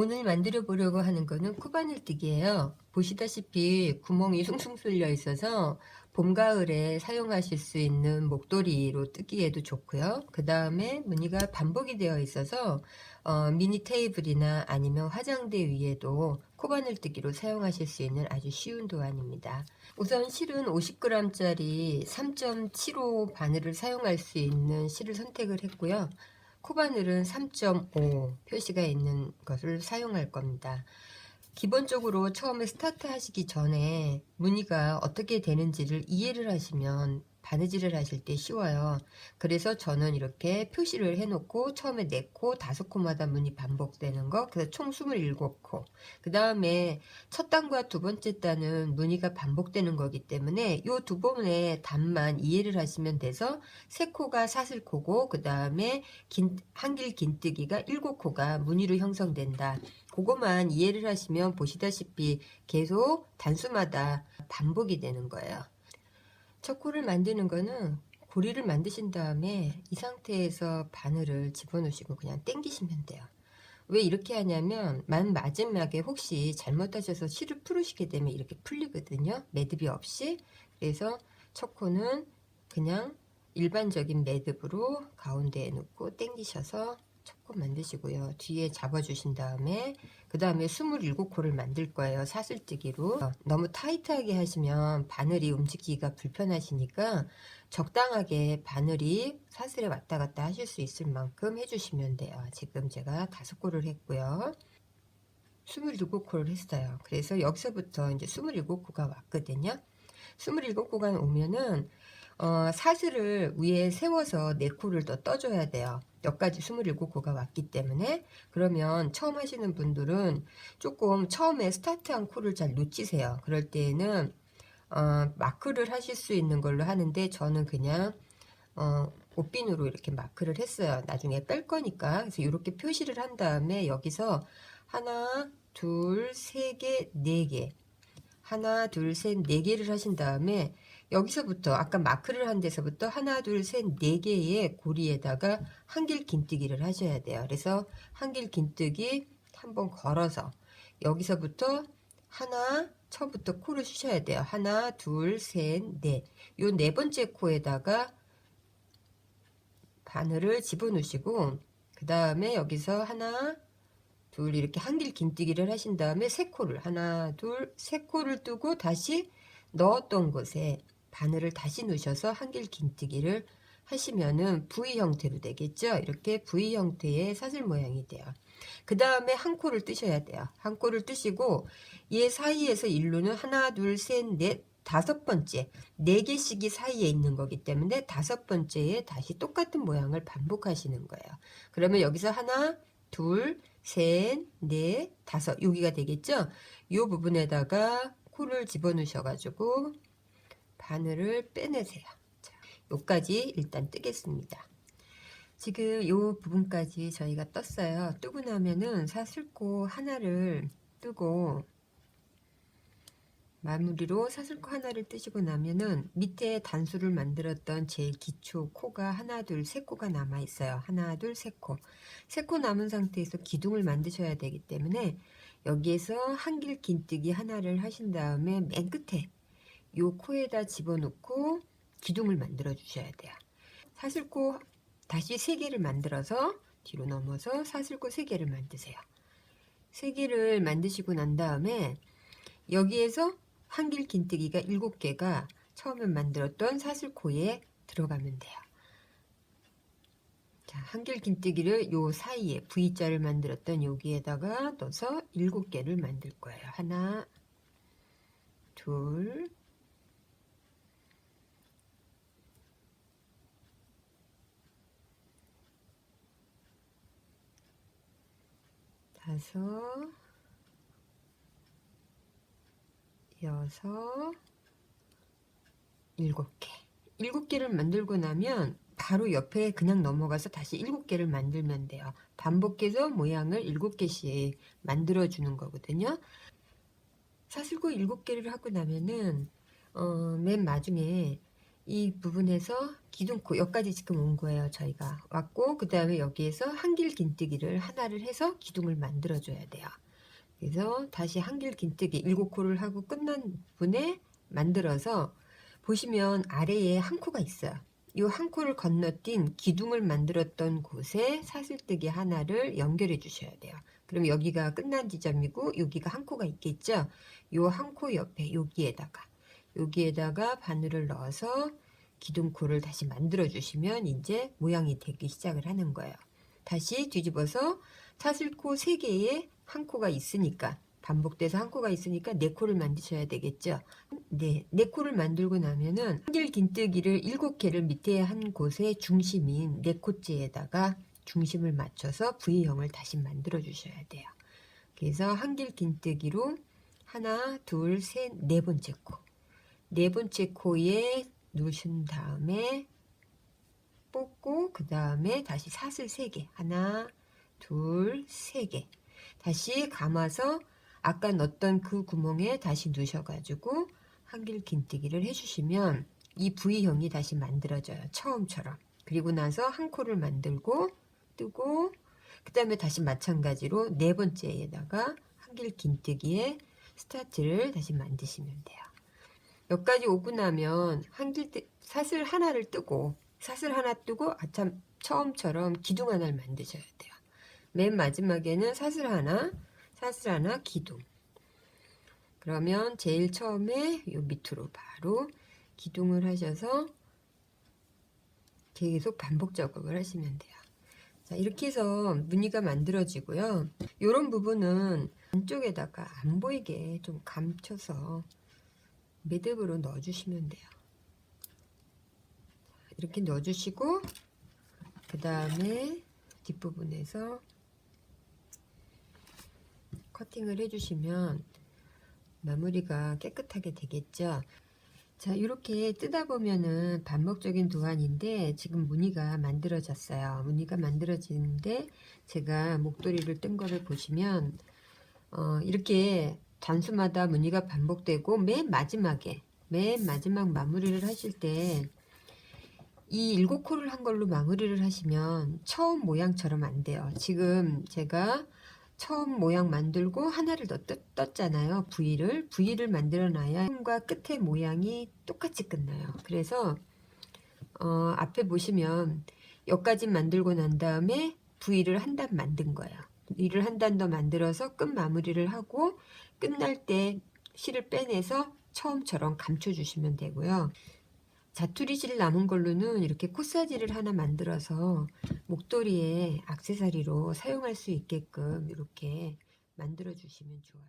오늘 만들어 보려고 하는 거는 코바늘뜨기예요. 보시다시피 구멍이 숭숭 뚫려 있어서 봄, 가을에 사용하실 수 있는 목도리로 뜨기에도 좋고요. 그 다음에 무늬가 반복이 되어 있어서 미니 테이블이나 아니면 화장대 위에도 코바늘뜨기로 사용하실 수 있는 아주 쉬운 도안입니다. 우선 실은 50g짜리 3.75 바늘을 사용할 수 있는 실을 선택을 했고요. 코바늘은 3.5 표시가 있는 것을 사용할 겁니다. 기본적으로 처음에 스타트 하시기 전에 무늬가 어떻게 되는지를 이해를 하시면 바느질을 하실 때 쉬워요. 그래서 저는 이렇게 표시를 해놓고 처음에 4코, 5코마다 무늬 반복되는 거, 그래서 총 27코. 그 다음에 첫 단과 두 번째 단은 무늬가 반복되는 거기 때문에 이 두 번의 단만 이해를 하시면 돼서 3코가 사슬코고, 그 다음에 한길 긴뜨기가 7코가 무늬로 형성된다. 그거만 이해를 하시면 보시다시피 계속 단수마다 반복이 되는 거예요. 첫 코를 만드는 거는 고리를 만드신 다음에 이 상태에서 바늘을 집어넣으시고 그냥 당기시면 돼요. 왜 이렇게 하냐면 마지막에 혹시 잘못하셔서 실을 풀으시게 되면 이렇게 풀리거든요. 매듭이 없이. 그래서 첫 코는 그냥 일반적인 매듭으로 가운데에 놓고 당기셔서 첫 코 만드시고요. 뒤에 잡아주신 다음에 그 다음에 27코를 만들 거예요. 사슬뜨기로. 너무 타이트하게 하시면 바늘이 움직이기가 불편하시니까 적당하게 바늘이 사슬에 왔다 갔다 하실 수 있을 만큼 해주시면 돼요. 지금 제가 5코를 했고요. 27코를 했어요. 그래서 여기서부터 이제 27코가 왔거든요. 27코가 오면은 사슬을 위에 세워서 4코를 더 떠줘야 돼요. 여기까지 27코가 왔기 때문에. 그러면 처음 하시는 분들은 조금 처음에 스타트한 코를 잘 놓치세요. 그럴 때에는 마크를 하실 수 있는 걸로 하는데 저는 그냥 옷핀으로 이렇게 마크를 했어요. 나중에 뺄 거니까. 그래서 이렇게 표시를 한 다음에 여기서 하나, 둘, 세 개, 네 개. 하나, 둘, 셋, 네 개를 하신 다음에 여기서부터 아까 마크를 한 데서부터 하나, 둘, 셋, 네 개의 고리에다가 한길 긴뜨기를 하셔야 돼요. 그래서 한길 긴뜨기 한번 걸어서 여기서부터 하나, 처음부터 코를 쉬셔야 돼요. 하나, 둘, 셋, 넷. 요 네 번째 코에다가 바늘을 집어넣으시고 그 다음에 여기서 하나, 둘 이렇게 한길 긴뜨기를 하신 다음에 3코를 하나, 둘, 3코를 뜨고 다시 넣었던 곳에 바늘을 다시 넣으셔서 한길 긴뜨기를 하시면은 V 형태로 되겠죠. 이렇게 V 형태의 사슬 모양이 돼요. 그 다음에 한 코를 뜨셔야 돼요. 한 코를 뜨시고 얘 사이에서 일로는 하나, 둘, 셋, 넷, 5번째 4개씩이 사이에 있는 거기 때문에 5번째에 다시 똑같은 모양을 반복하시는 거예요. 그러면 여기서 하나, 둘, 셋, 넷, 5 여기가 되겠죠. 이 부분에다가 코를 집어넣으셔가지고 바늘을 빼내세요. 자, 요까지 일단 뜨겠습니다. 지금 요 부분까지 저희가 떴어요. 뜨고 나면은 사슬코 하나를 뜨고 마무리로 사슬코 하나를 뜨시고 나면은 밑에 단수를 만들었던 제일 기초 코가 하나, 둘, 세 코가 남아 있어요. 하나, 둘, 세 코. 세 코 남은 상태에서 기둥을 만드셔야 되기 때문에 여기에서 한길 긴뜨기 하나를 하신 다음에 맨 끝에 요 코에다 집어넣고 기둥을 만들어 주셔야 돼요. 사슬코 다시 3개를 만들어서 뒤로 넘어서 사슬코 3개를 만드세요. 3개를 만드시고 난 다음에 여기에서 한길 긴뜨기가 7개가 처음에 만들었던 사슬코에 들어가면 돼요. 자, 한길 긴뜨기를 요 사이에 V자를 만들었던 여기에다가 넣어서 7개를 만들 거예요. 하나, 둘, 다섯, 여섯, 7개. 7개를 만들고 나면 바로 옆에 그냥 넘어가서 다시 7개를 만들면 돼요. 반복해서 모양을 7개씩 만들어 주는 거거든요. 사슬코 7개를 하고 나면은 맨 마중에 이 부분에서 기둥코 여기까지 지금 온 거예요. 저희가 왔고 그 다음에 여기에서 한길 긴뜨기를 하나를 해서 기둥을 만들어 줘야 돼요. 그래서 다시 한길 긴뜨기 7코를 하고 끝난 부분에 만들어서 보시면 아래에 한 코가 있어요. 이 한 코를 건너뛴 기둥을 만들었던 곳에 사슬뜨기 하나를 연결해 주셔야 돼요. 그럼 여기가 끝난 지점이고 여기가 한 코가 있겠죠. 이 한 코 옆에 여기에다가 바늘을 넣어서 기둥코를 다시 만들어 주시면 이제 모양이 되기 시작을 하는 거예요. 다시 뒤집어서 사슬코 3개에 한 코가 있으니까 반복돼서 한 코가 있으니까 4코를 만드셔야 되겠죠. 네, 4코를 만들고 나면은 한길 긴뜨기를 7개를 밑에 한 곳에 중심인 4코째에다가 중심을 맞춰서 V형을 다시 만들어 주셔야 돼요. 그래서 한길 긴뜨기로 하나, 둘, 셋, 4번째 코. 4번째 코에 누신 다음에 뽑고 그 다음에 다시 사슬 3개. 하나, 둘, 3개. 다시 감아서 아까 넣었던 그 구멍에 다시 넣으셔가지고 한길 긴뜨기를 해주시면 이 V형이 다시 만들어져요. 처음처럼. 그리고 나서 한 코를 만들고 뜨고 그 다음에 다시 마찬가지로 4번째에다가 한길 긴뜨기에 스타트를 다시 만드시면 돼요. 여기까지 오고 나면 사슬 하나를 뜨고 사슬 하나 뜨고 아참 처음처럼 기둥 하나를 만드셔야 돼요. 맨 마지막에는 사슬 하나 기둥. 그러면 제일 처음에 요 밑으로 바로 기둥을 하셔서 계속 반복 작업을 하시면 돼요. 자, 이렇게 해서 무늬가 만들어지고요. 이런 부분은 안쪽에다가 안 보이게 좀 감춰서 매듭으로 넣어주시면 돼요. 이렇게 넣어주시고 그 다음에 뒷부분에서 커팅을 해주시면 마무리가 깨끗하게 되겠죠. 자, 이렇게 뜨다 보면은 반복적인 도안인데 지금 무늬가 만들어졌어요. 무늬가 만들어지는데 제가 목도리를 뜬 거를 보시면 이렇게 단수마다 무늬가 반복되고 맨 마지막 마무리를 하실 때 이 7코를 한 걸로 마무리를 하시면 처음 모양처럼 안 돼요. 지금 제가 처음 모양 만들고 하나를 더 떴잖아요. V를 만들어 놔야 처음과 끝의 모양이 똑같이 끝나요. 그래서 앞에 보시면 여기까지 만들고 난 다음에 V를 한 단 만든 거예요. V를 한 단 더 만들어서 끝 마무리를 하고 끝날 때 실을 빼내서 처음처럼 감춰 주시면 되고요. 자투리실 남은 걸로는 이렇게 코사지를 하나 만들어서 목도리에 액세서리로 사용할 수 있게끔 이렇게 만들어 주시면 좋아요.